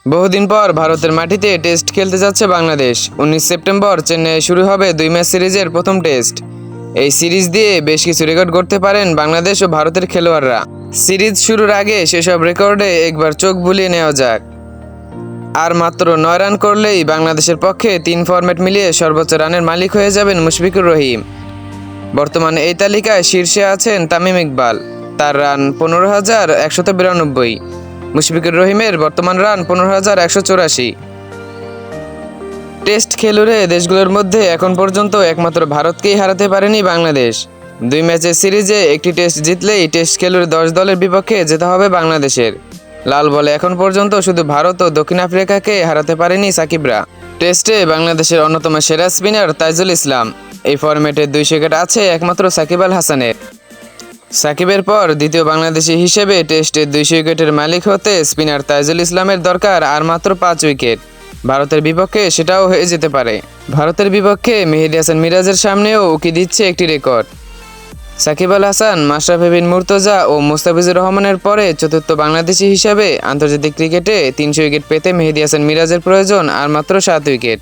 বহুদিন পর ভারতের মাটিতে টেস্ট খেলতে যাচ্ছে বাংলাদেশ। 19 সেপ্টেম্বর চেন্নাইয়ে শুরু হবে 2 ম্যাচ সিরিজের প্রথম টেস্ট। এই সিরিজ দিয়ে বেশ কিছু রেকর্ড গড়তে পারেন বাংলাদেশ ও ভারতের খেলোয়াড়রা। সিরিজ শুরুর আগে সেসব রেকর্ডে একবার চোখ বুলিয়ে নেওয়া যাক। আর মাত্র 9 রান করলেই বাংলাদেশের পক্ষে 3 ফরম্যাট মিলিয়ে সর্বোচ্চ রানের মালিক হয়ে যাবেন মুশফিকুর রহিম। বর্তমানে এই তালিকায় শীর্ষে আছেন তামিম ইকবাল, তার রান 15,192। মুশফিকুর রহিমের বর্তমান রান 15,184। টেস্ট খেলুড়ে দেশগুলোর মধ্যে এখন পর্যন্ত একমাত্র ভারতকেই হারাতে পারেনি বাংলাদেশ। 2 ম্যাচের সিরিজে একটি টেস্ট জিতলেই টেস্ট খেলুড়ে 10 দলের বিপক্ষে যেতে হবে বাংলাদেশের। লাল বলে এখন পর্যন্ত শুধু ভারত ও দক্ষিণ আফ্রিকাকে হারাতে পারেনি সাকিবরা। টেস্টে বাংলাদেশের অন্যতম সেরা স্পিনার তাইজুল ইসলাম। এই ফরম্যাটে 200 উইকেট আছে একমাত্র সাকিব আল হাসানের। সাকিবের পর দ্বিতীয় বাংলাদেশি হিসেবে টেস্টে 200 উইকেটের মালিক হতে স্পিনার তাইজুল ইসলামের দরকার আর মাত্র 5 উইকেট। ভারতের বিপক্ষে সেটাও হয়ে যেতে পারে। ভারতের বিপক্ষে মেহেদী হাসান মিরাজের সামনেও উকি দিচ্ছে একটি রেকর্ড। সাকিব আল হাসান, মাশরাফি বিন মুর্তজা ও মুস্তাফিজুর রহমানের পরে চতুর্থ বাংলাদেশি হিসাবে আন্তর্জাতিক ক্রিকেটে 300 উইকেট পেতে মেহেদী হাসান মিরাজের প্রয়োজন আর মাত্র 7 উইকেট।